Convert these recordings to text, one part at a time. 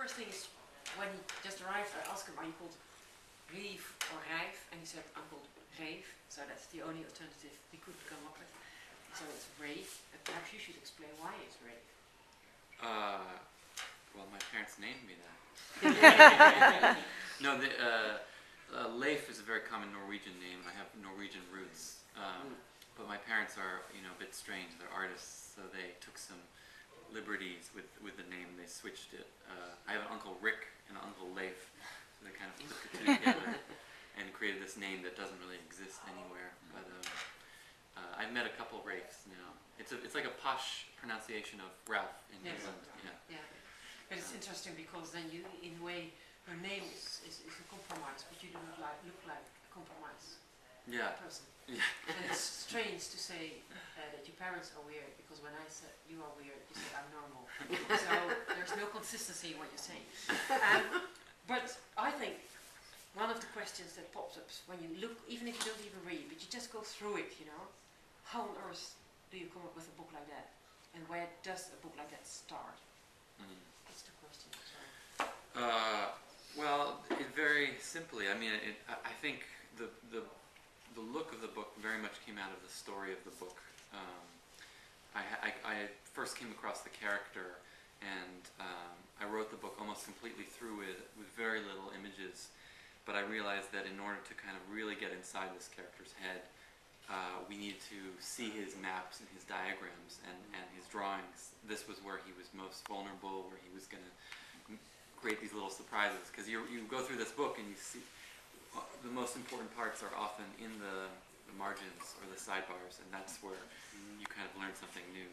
first thing is, when he just arrived, I asked him, are you called Reif or Reif? And he said, I'm called Reif. So that's the only alternative we could come up with. So it's Reif. Perhaps you should explain why it's Reif. Well, my parents named me that. No, Leif is a very common Norwegian name. I have Norwegian roots. But my parents are, a bit strange. They're artists, so they took some liberties with the name. They switched it. I have an uncle Rick and an uncle Leif, so they kind of put the two together and created this name that doesn't really exist anywhere. But I've met a couple Reifs now. It's like a posh pronunciation of Ralph in England. Yeah. But it's interesting because then you, in a way, your name is a compromise, but you don't look like a compromise person. Yeah. And it's strange to say that your parents are weird, because when I said you are weird, you said I'm normal. So there's no consistency in what you're saying. But I think one of the questions that pops up when you look, even if you don't even read, but you just go through it, how on earth do you come up with a book like that? And where does a book like that start? That's the question. Well, very simply, I think the look of the book very much came out of the story of the book. I first came across the character, and I wrote the book almost completely through with very little images, but I realized that in order to kind of really get inside this character's head, we needed to see his maps and his diagrams and his drawings. This was where he was most vulnerable, where he was going to create these little surprises, because you go through this book and you see the most important parts are often in the margins or the sidebars, and that's where you kind of learn something new.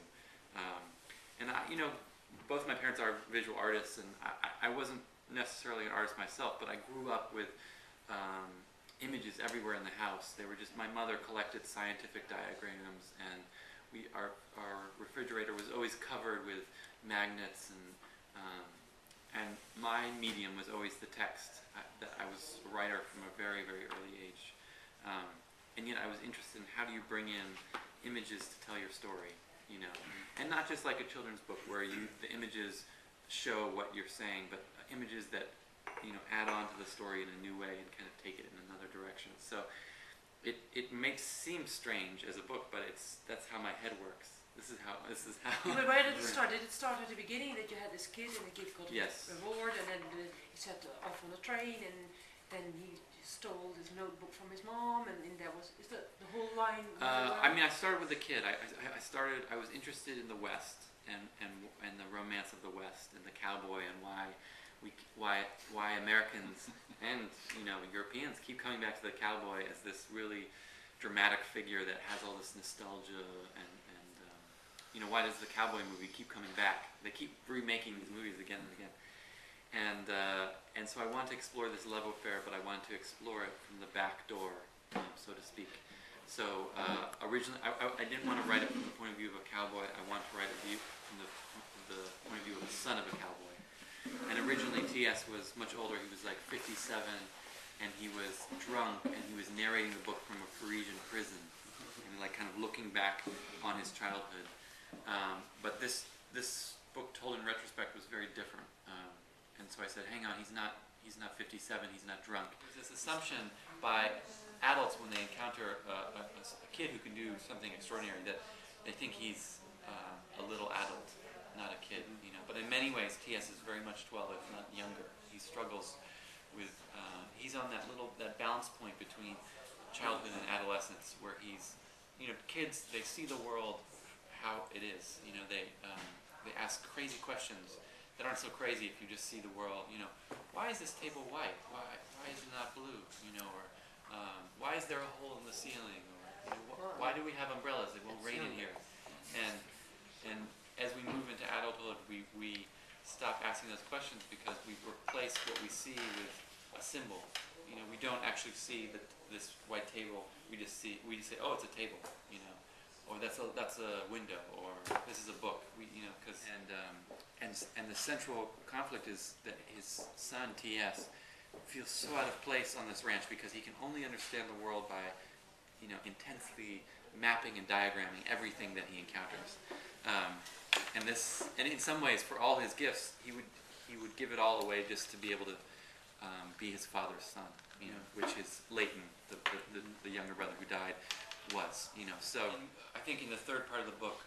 And both my parents are visual artists, and I wasn't necessarily an artist myself, but I grew up with images everywhere in the house. They were just, my mother collected scientific diagrams, and our refrigerator was always covered with magnets, and my medium was always the text. I was a writer from a very, very early age. And yet I was interested in how do you bring in images to tell your story, And not just like a children's book where the images show what you're saying, but images that, add on to the story in a new way and kind of take it in another direction. So it seem strange as a book, but that's how my head works. This is how. But where did it start? Did it start at the beginning that you had this kid and the kid got Yes. a reward, and then he set off on a train, and then he stole his notebook from his mom, and that is that the whole line? I started with the kid. I was interested in the West and the romance of the West and the cowboy, and why Americans and Europeans keep coming back to the cowboy as this really dramatic figure that has all this nostalgia, and why does the cowboy movie keep coming back? They keep remaking these movies again and again. And so I wanted to explore this love affair, but I wanted to explore it from the back door, so to speak. So originally, I didn't want to write it from the point of view of a cowboy. I wanted to write it from the point of view of the son of a cowboy. And originally, T.S. was much older. He was like 57, and he was drunk, and he was narrating the book from a Parisian prison, and like kind of looking back on his childhood. But this book, told in retrospect, was very different. And so I said, hang on, he's not 57, he's not drunk. There's this assumption by adults when they encounter a kid who can do something extraordinary that they think he's a little adult, not a kid, But in many ways, T.S. is very much 12, if not younger. He struggles with, he's on that balance point between childhood and adolescence, where he's, kids, they see the world how it is. They ask crazy questions that aren't so crazy if you just see the world. Why is this table white? Why is it not blue? Or why is there a hole in the ceiling? Or why do we have umbrellas? It won't rain in here. And as we move into adulthood, we stop asking those questions because we've replaced what we see with a symbol. We don't actually see this white table. We just say, oh, it's a table. Or that's a window, or this is a book. And the central conflict is that his son T.S. feels so out of place on this ranch because he can only understand the world by, intensely mapping and diagramming everything that he encounters. And in some ways, for all his gifts, he he would give it all away just to be able to be his father's son, you know, which is Leighton, the younger brother who died, was, you know. So I think in the third part of the book,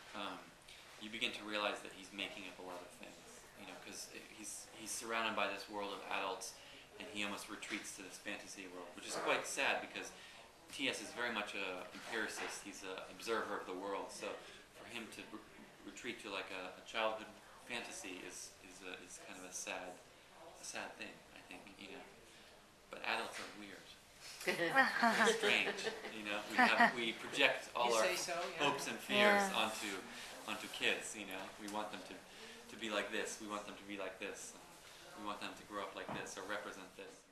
you begin to realize that he's making up a lot of things, you know, because he's surrounded by this world of adults, and he almost retreats to this fantasy world, which is quite sad because T.S. is very much an empiricist. He's an observer of the world. So for him to retreat to like a childhood fantasy is kind of a sad thing, I think, you know. But adults are weird. They're strange, you know. We project all You our say so, yeah. hopes and fears onto kids, you know. We want them to be like this. We want them to be like this. We want them to grow up like this or represent this.